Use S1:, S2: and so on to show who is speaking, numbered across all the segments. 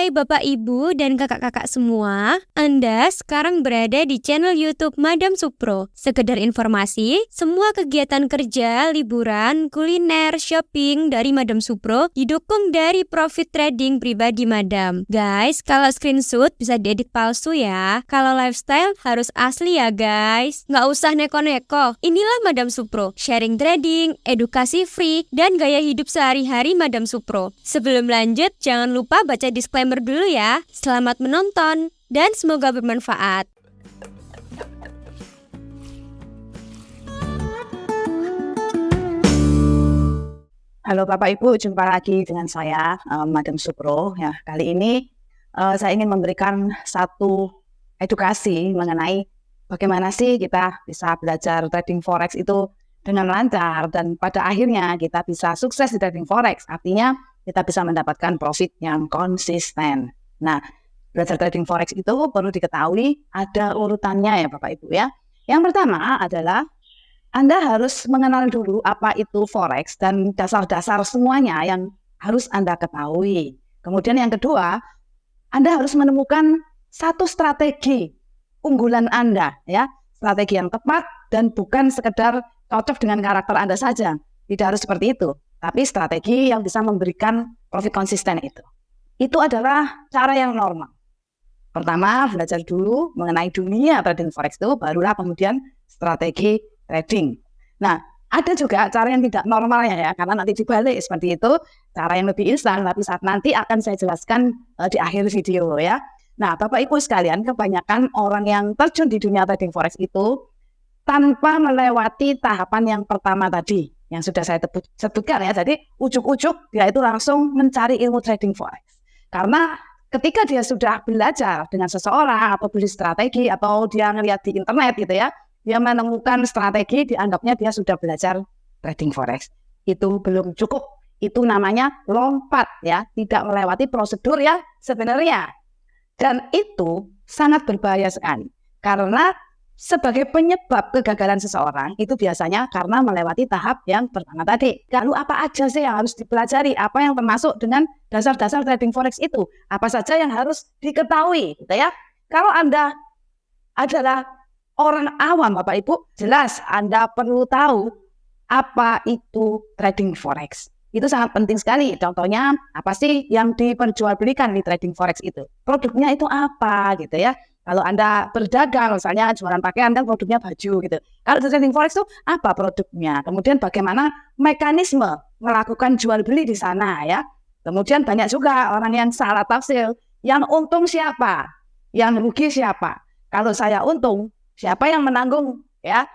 S1: Hai Bapak Ibu dan kakak-kakak semua, Anda sekarang berada di channel YouTube Madam Supro. Sekedar informasi, semua kegiatan kerja, liburan, kuliner, shopping dari Madam Supro didukung dari profit trading pribadi Madam. Guys, kalau screenshot bisa diedit palsu ya. Kalau lifestyle harus asli ya guys. Nggak usah neko-neko. Inilah Madam Supro, sharing trading, edukasi free, dan gaya hidup sehari-hari Madam Supro. Sebelum lanjut, jangan lupa baca disclaimer dulu ya. Selamat menonton dan semoga bermanfaat.
S2: Halo Bapak Ibu, jumpa lagi dengan saya Madam Supro. Ya, kali ini saya ingin memberikan satu edukasi mengenai bagaimana sih kita bisa belajar trading forex itu dengan lancar dan pada akhirnya kita bisa sukses di trading forex. Artinya kita bisa mendapatkan profit yang konsisten. Nah, belajar trading forex itu perlu diketahui ada urutannya ya Bapak Ibu ya. Yang pertama adalah Anda harus mengenal dulu apa itu forex dan dasar-dasar semuanya yang harus Anda ketahui. Kemudian yang kedua, Anda harus menemukan satu strategi unggulan Anda ya, strategi yang tepat dan bukan sekedar cocok dengan karakter Anda saja. Tidak harus seperti itu, tapi strategi yang bisa memberikan profit konsisten itu. Itu adalah cara yang normal. Pertama, belajar dulu mengenai dunia trading forex itu, barulah kemudian strategi trading. Nah, ada juga cara yang tidak normalnya ya, karena nanti dibalik seperti itu, cara yang lebih instan, tapi saat nanti akan saya jelaskan di akhir video ya. Nah, Bapak Ibu sekalian, kebanyakan orang yang terjun di dunia trading forex itu tanpa melewati tahapan yang pertama tadi, yang sudah saya sebutkan ya. Jadi ujuk-ujuk dia itu langsung mencari ilmu trading forex. Karena ketika dia sudah belajar dengan seseorang atau beli strategi atau dia ngeliat di internet gitu ya, dia menemukan strategi, dianggapnya dia sudah belajar trading forex. Itu belum cukup. Itu namanya lompat ya, tidak melewati prosedur yang sebenarnya. Dan itu sangat berbahaya sekali. Karena sebagai penyebab kegagalan seseorang itu biasanya karena melewati tahap yang pertama tadi. Lalu apa aja sih yang harus dipelajari? Apa yang termasuk dengan dasar-dasar trading forex itu? Apa saja yang harus diketahui gitu ya? Kalau Anda adalah orang awam Bapak Ibu, jelas Anda perlu tahu apa itu trading forex. Itu sangat penting sekali. Contohnya apa sih yang diperjualbelikan di trading forex itu? Produknya itu apa gitu ya? Kalau Anda berdagang, misalnya jualan pakaian, dan produknya baju gitu. Kalau di trading forex itu apa produknya? Kemudian bagaimana mekanisme melakukan jual beli di sana ya? Kemudian banyak juga orang yang salah tafsir. Yang untung siapa? Yang rugi siapa? Kalau saya untung, siapa yang menanggung ya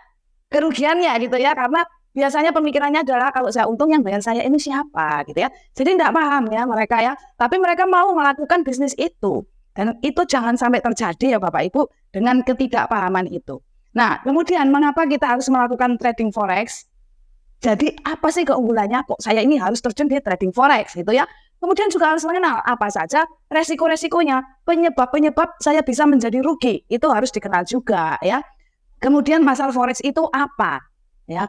S2: kerugiannya gitu ya? Karena biasanya pemikirannya adalah kalau saya untung yang bayar saya ini siapa gitu ya. Jadi tidak paham ya mereka ya. Tapi mereka mau melakukan bisnis itu. Dan itu jangan sampai terjadi ya Bapak Ibu dengan ketidakpahaman itu. Nah, kemudian mengapa kita harus melakukan trading forex? Jadi apa sih keunggulannya kok saya ini harus terjun di trading forex gitu ya? Kemudian juga harus mengenal apa saja resiko-resikonya, penyebab-penyebab saya bisa menjadi rugi. Itu harus dikenal juga ya. Kemudian masalah forex itu apa? Ya.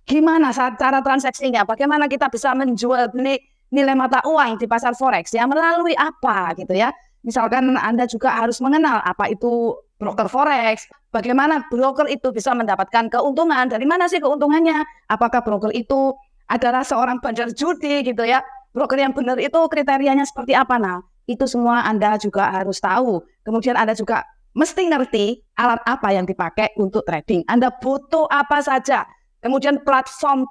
S2: Gimana cara transaksinya? Bagaimana kita bisa menjual beli nilai mata uang di pasar forex ya? Melalui apa gitu ya? Misalkan Anda juga harus mengenal apa itu broker forex, bagaimana broker itu bisa mendapatkan keuntungan, dari mana sih keuntungannya, apakah broker itu adalah seorang bandar judi gitu ya, broker yang benar itu kriterianya seperti apa, nah itu semua Anda juga harus tahu. Kemudian Anda juga mesti ngerti alat apa yang dipakai untuk trading, Anda butuh apa saja. Kemudian platform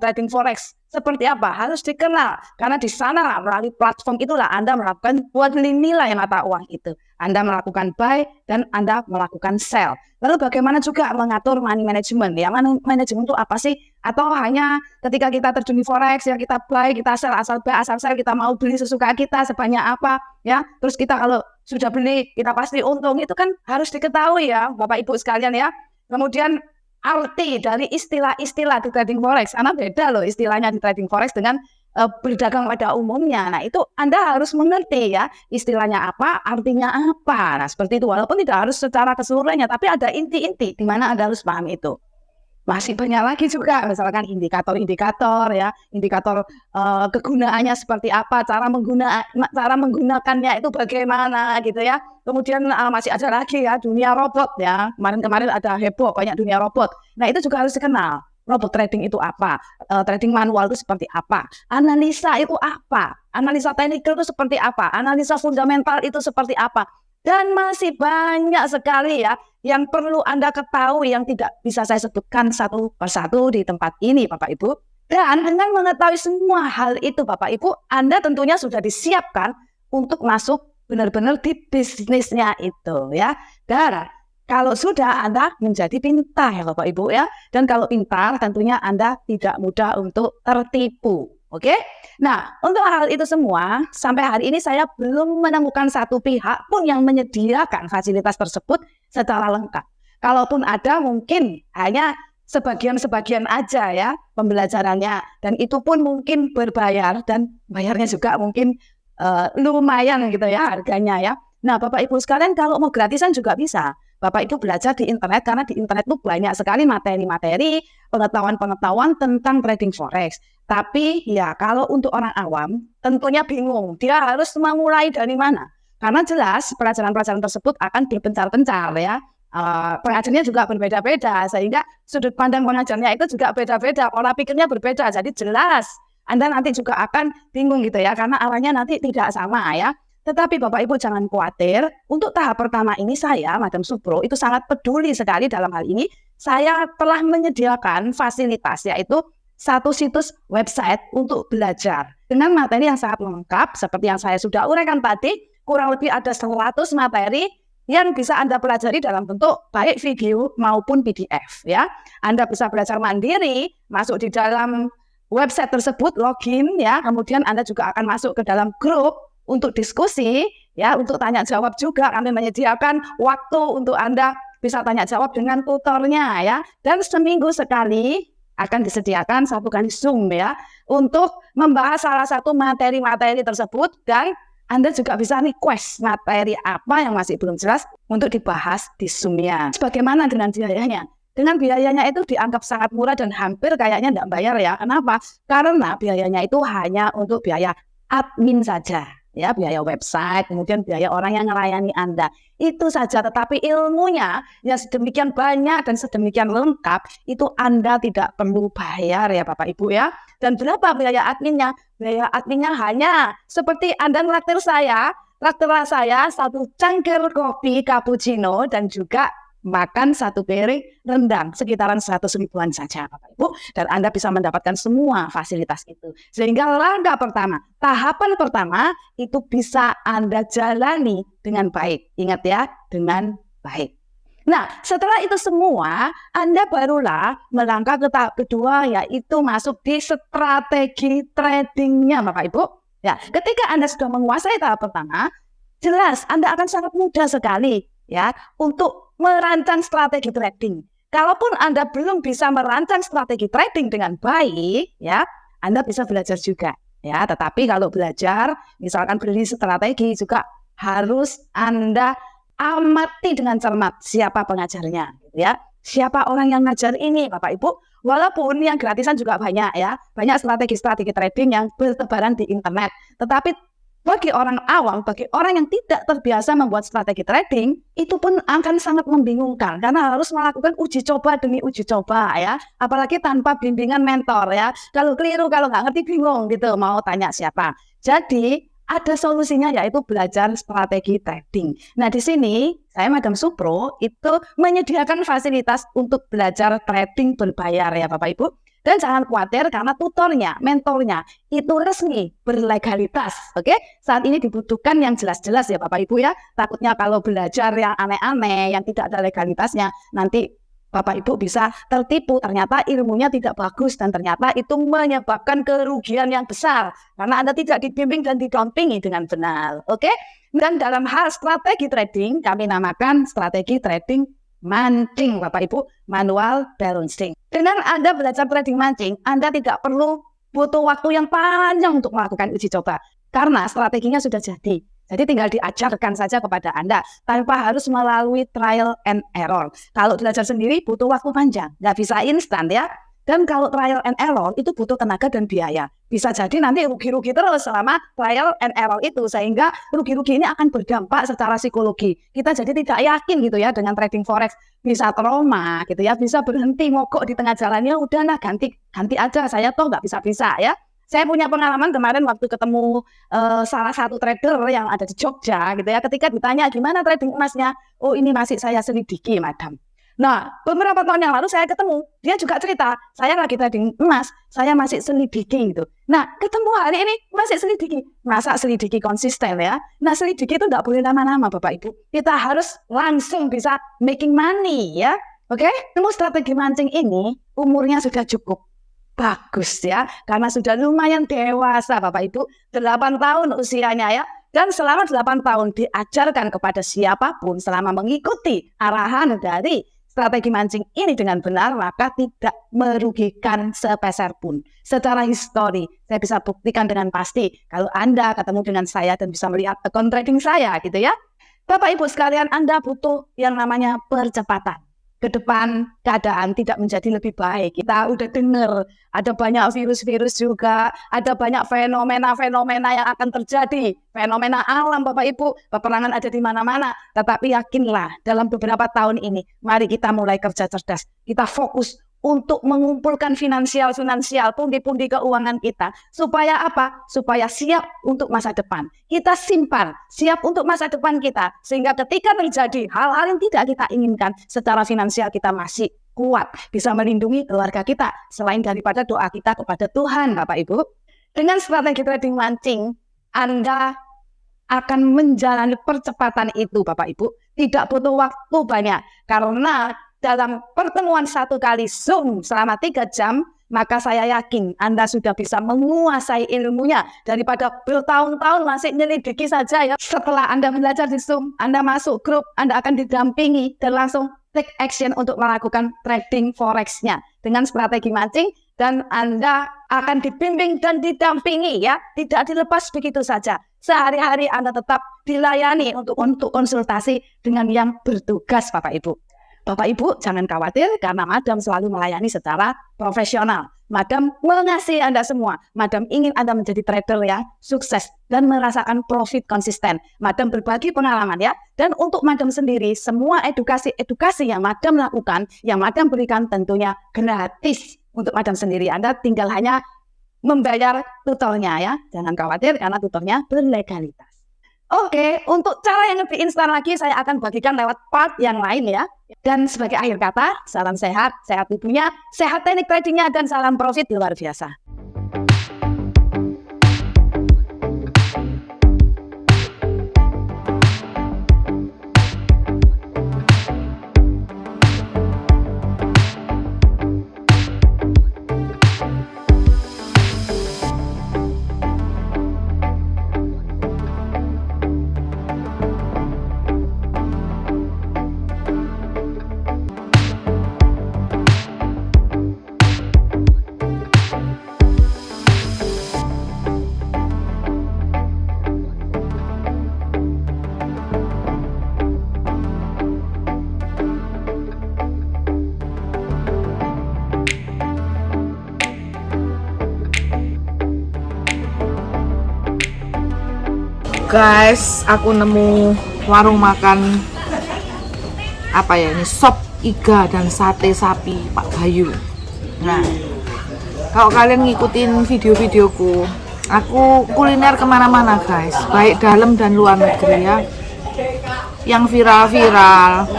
S2: trading forex seperti apa harus dikenal karena di sana melalui platform itulah Anda melakukan buat beli nilai mata uang itu. Anda melakukan buy dan Anda melakukan sell. Lalu bagaimana juga mengatur money management? Ya, money management itu apa sih? Atau hanya ketika kita terjun di forex ya kita buy, kita sell, asal buy, asal sell, kita mau beli sesuka kita sebanyak apa ya. Terus kita kalau sudah beli kita pasti untung. Itu kan harus diketahui ya Bapak Ibu sekalian ya. Kemudian arti dari istilah-istilah di trading forex, karena beda loh istilahnya di trading forex dengan berdagang pada umumnya. Nah itu Anda harus mengerti ya istilahnya apa, artinya apa. Nah seperti itu, walaupun tidak harus secara keseluruhannya, tapi ada inti-inti di mana Anda harus paham itu. masih banyak lagi juga, misalkan indikator-indikator ya, indikator kegunaannya seperti apa, cara menggunakannya itu bagaimana gitu ya. Kemudian masih ada lagi ya dunia robot ya. Kemarin ada heboh banyak dunia robot. Nah, itu juga harus dikenal. Robot trading itu apa? Trading manual itu seperti apa? Analisa itu apa? Analisa teknikal itu seperti apa? Analisa fundamental itu seperti apa? Dan masih banyak sekali ya yang perlu Anda ketahui yang tidak bisa saya sebutkan satu persatu di tempat ini, Bapak Ibu. Dan dengan mengetahui semua hal itu, Bapak Ibu, Anda tentunya sudah disiapkan untuk masuk benar-benar di bisnisnya itu ya. Dan kalau sudah, Anda menjadi pintar ya Bapak Ibu ya. Dan kalau pintar tentunya Anda tidak mudah untuk tertipu. Oke? Nah, untuk hal itu semua, sampai hari ini saya belum menemukan satu pihak pun yang menyediakan fasilitas tersebut secara lengkap. Kalaupun ada, mungkin hanya sebagian-sebagian aja ya pembelajarannya. Dan itu pun mungkin berbayar dan bayarnya juga mungkin lumayan gitu ya harganya ya. Nah, Bapak Ibu sekalian, kalau mau gratisan juga bisa. Bapak Ibu belajar di internet, karena di internet itu banyak sekali materi-materi, pengetahuan-pengetahuan tentang trading forex. Tapi ya kalau untuk orang awam tentunya bingung, dia harus memulai dari mana? Karena jelas pelajaran-pelajaran tersebut akan berpencar-pencar ya. Pengajarnya juga berbeda-beda, sehingga sudut pandang pengajarnya itu juga beda-beda, pola pikirnya berbeda. Jadi jelas Anda nanti juga akan bingung gitu ya, karena arahnya nanti tidak sama ya. Tetapi Bapak Ibu jangan khawatir, untuk tahap pertama ini saya, Madam Supro, itu sangat peduli sekali dalam hal ini. Saya telah menyediakan fasilitas, yaitu satu situs website untuk belajar dengan materi yang sangat lengkap, seperti yang saya sudah uraikan tadi, kurang lebih ada 100 materi yang bisa Anda pelajari dalam bentuk baik video maupun PDF ya. Anda bisa belajar mandiri, masuk di dalam website tersebut, login ya, kemudian Anda juga akan masuk ke dalam grup untuk diskusi ya, untuk tanya jawab juga. Kami menyediakan waktu untuk Anda bisa tanya jawab dengan tutornya ya. Dan seminggu sekali akan disediakan satu kali Zoom ya, untuk membahas salah satu materi-materi tersebut. Dan Anda juga bisa request materi apa yang masih belum jelas untuk dibahas di Zoom-nya. Bagaimana dengan biayanya? Dengan biayanya itu dianggap sangat murah dan hampir kayaknya tidak bayar ya. Kenapa? Karena biayanya itu hanya untuk biaya admin saja. Ya, biaya website, kemudian biaya orang yang melayani Anda. Itu saja, tetapi ilmunya yang sedemikian banyak dan sedemikian lengkap, itu Anda tidak perlu bayar ya Bapak Ibu ya. Dan berapa biaya adminnya? Biaya adminnya hanya seperti Anda traktir saya satu cangkir kopi cappuccino dan juga makan satu piring rendang, sekitaran 100 ribuan saja Bapak Ibu, dan Anda bisa mendapatkan semua fasilitas itu. Sehingga langkah pertama, tahapan pertama itu bisa Anda jalani dengan baik. Ingat ya, dengan baik. Nah, setelah itu semua, Anda barulah melangkah ke tahap kedua, yaitu masuk di strategi tradingnya Bapak Ibu. Ya, ketika Anda sudah menguasai tahap pertama, jelas Anda akan sangat mudah sekali ya untuk merancang strategi trading. Kalaupun Anda belum bisa merancang strategi trading dengan baik ya, Anda bisa belajar juga ya. Tetapi kalau belajar, misalkan beli strategi, juga harus Anda amati dengan cermat siapa pengajarnya gitu ya. Siapa orang yang ngajar ini Bapak Ibu. Walaupun yang gratisan juga banyak ya, banyak strategi-strategi trading yang bertebaran di internet. Tetapi bagi orang awam, bagi orang yang tidak terbiasa membuat strategi trading, itu pun akan sangat membingungkan karena harus melakukan uji coba demi uji coba ya, apalagi tanpa bimbingan mentor ya. Kalau keliru, kalau nggak ngerti bingung gitu, mau tanya siapa. Jadi ada solusinya, yaitu belajar strategi trading. Nah, di sini saya Madam Supro itu menyediakan fasilitas untuk belajar trading berbayar ya Bapak Ibu. Dan jangan khawatir karena tutornya, mentornya itu resmi, berlegalitas. Oke? Saat ini dibutuhkan yang jelas-jelas ya Bapak Ibu ya. Takutnya kalau belajar yang aneh-aneh, yang tidak ada legalitasnya, nanti Bapak Ibu bisa tertipu, ternyata ilmunya tidak bagus dan ternyata itu menyebabkan kerugian yang besar karena Anda tidak dibimbing dan didampingi dengan benar. Oke? Dan dalam hal strategi trading, kami namakan strategi trading mancing Bapak Ibu, manual balancing. Dengan Anda belajar trading mancing, Anda tidak perlu butuh waktu yang panjang untuk melakukan uji coba karena strateginya sudah jadi. Jadi tinggal diajarkan saja kepada Anda tanpa harus melalui trial and error. Kalau belajar sendiri butuh waktu panjang, nggak bisa instan ya. Dan kalau trial and error itu butuh tenaga dan biaya. Bisa jadi nanti rugi-rugi terus selama trial and error itu, sehingga rugi-rugi ini akan berdampak secara psikologi. Kita jadi tidak yakin gitu ya dengan trading forex, bisa trauma gitu ya, bisa berhenti mogok di tengah jalannya, udahlah ganti aja, saya toh nggak bisa-bisa ya. Saya punya pengalaman kemarin waktu ketemu salah satu trader yang ada di Jogja gitu ya. Ketika ditanya gimana trading emasnya, oh ini masih saya selidiki, madam. Nah, beberapa tahun yang lalu saya ketemu, dia juga cerita, saya lagi trading emas, saya masih selidiki gitu. Nah, ketemu hari ini masih selidiki. Masa selidiki konsisten ya? Nah, selidiki itu nggak boleh lama-lama Bapak Ibu. Kita harus langsung bisa making money ya. Oke? Ilmu strategi mancing ini umurnya sudah cukup bagus ya, karena sudah lumayan dewasa Bapak Ibu, 8 tahun usianya ya. Dan selama 8 tahun diajarkan kepada siapapun selama mengikuti arahan dari strategi mancing ini dengan benar, maka tidak merugikan sepeser pun. Secara histori, saya bisa buktikan dengan pasti kalau Anda ketemu dengan saya dan bisa melihat account trading saya gitu ya. Bapak Ibu sekalian, Anda butuh yang namanya percepatan. Ke depan keadaan tidak menjadi lebih baik. Kita udah dengar ada banyak virus-virus juga, ada banyak fenomena-fenomena yang akan terjadi. Fenomena alam Bapak Ibu, peperangan ada di mana-mana. Tetapi yakinlah dalam beberapa tahun ini, mari kita mulai kerja cerdas. Kita fokus untuk mengumpulkan finansial, pundi-pundi keuangan kita. Supaya apa? Supaya siap untuk masa depan. Kita simpan, siap untuk masa depan kita. Sehingga ketika terjadi hal-hal yang tidak kita inginkan, secara finansial kita masih kuat. Bisa melindungi keluarga kita. Selain daripada doa kita kepada Tuhan, Bapak Ibu. Dengan strategi trading mancing, Anda akan menjalani percepatan itu, Bapak Ibu. Tidak butuh waktu banyak. Karena dalam pertemuan satu kali Zoom selama 3 jam, maka saya yakin Anda sudah bisa menguasai ilmunya daripada bertahun-tahun masih nyelidiki saja ya. Setelah Anda belajar di Zoom, Anda masuk grup, Anda akan didampingi dan langsung take action untuk melakukan trading forex-nya dengan strategi mancing, dan Anda akan dibimbing dan didampingi ya, tidak dilepas begitu saja. Sehari-hari Anda tetap dilayani untuk konsultasi dengan yang bertugas Bapak Ibu. Bapak Ibu jangan khawatir karena Madam selalu melayani secara profesional. Madam mengasihi Anda semua. Madam ingin Anda menjadi trader yang sukses dan merasakan profit konsisten. Madam berbagi pengalaman ya. Dan untuk Madam sendiri, semua edukasi yang Madam lakukan, yang Madam berikan tentunya gratis untuk Madam sendiri. Anda tinggal hanya membayar tutornya ya. Jangan khawatir karena tutornya berlegalitas. Oke, untuk cara yang lebih instan lagi saya akan bagikan lewat part yang lain ya. Dan sebagai akhir kata, salam sehat, sehat tubuhnya, sehat teknik tradingnya, dan salam profit luar biasa.
S3: Guys, aku nemu warung makan apa ya ini, sop iga dan sate sapi Pak Bayu. Nah, kalau kalian ngikutin video-videoku, aku kuliner kemana-mana guys, baik dalam dan luar negeri ya. Yang viral-viral,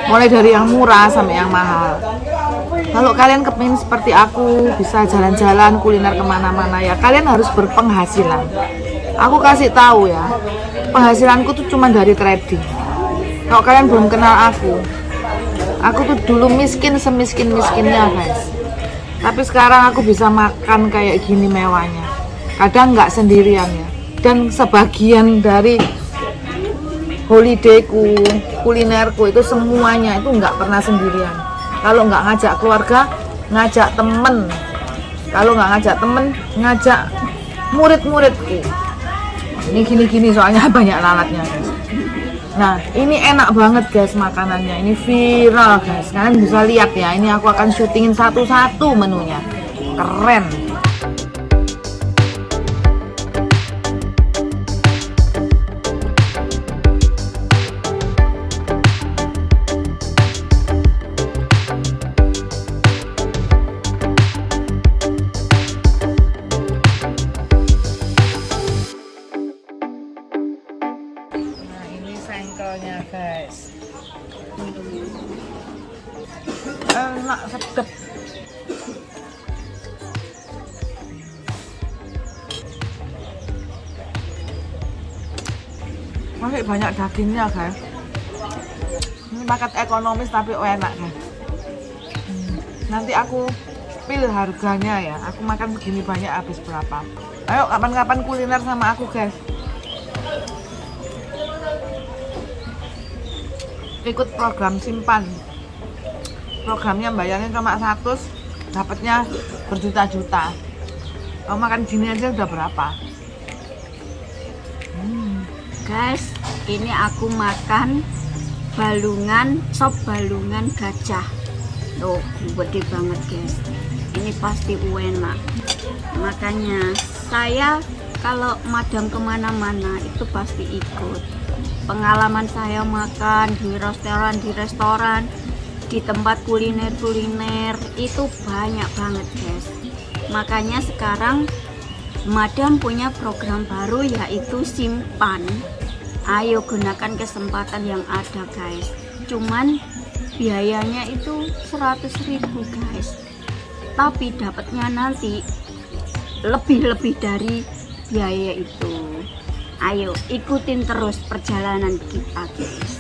S3: mulai dari yang murah sampai yang mahal. Kalau kalian kepingin seperti aku bisa jalan-jalan kuliner kemana-mana ya, kalian harus berpenghasilan. Aku kasih tahu ya, penghasilanku tuh cuma dari trading. Kalau kalian belum kenal aku tuh dulu miskin semiskin-miskinnya guys. Tapi sekarang aku bisa makan kayak gini mewahnya. Kadang nggak sendirian ya. Dan sebagian dari holidayku, kulinerku itu semuanya itu nggak pernah sendirian. Kalau nggak ngajak keluarga, ngajak temen. Kalau nggak ngajak temen, ngajak murid-muridku. Ini gini-gini soalnya banyak lalatnya guys. Nah ini enak banget guys makanannya, ini viral guys. Kalian bisa lihat ya, ini aku akan syutingin satu-satu menunya. Keren. Sengkelnya guys, enak sedap. Masih banyak dagingnya guys. Ini paket ekonomis tapi enak guys. Nanti aku pilih harganya ya. Aku makan begini banyak habis berapa? Ayo kapan-kapan kuliner sama aku guys. Ikut program simpan, programnya bayarnya cuma 100, dapatnya berjuta-juta. Kalau makan gini aja udah berapa?
S4: Guys, ini aku makan balungan, sop balungan gajah. Tuh, gede banget guys. Ini pasti enak. Makanya saya kalau madam kemana-mana itu pasti ikut. Pengalaman saya makan di restoran, di tempat kuliner itu banyak banget guys. Makanya sekarang madam punya program baru yaitu simpan. Ayo gunakan kesempatan yang ada guys. Cuman biayanya itu 100.000 guys. Tapi dapatnya nanti lebih dari biaya itu. Ayo ikutin terus perjalanan kita guys.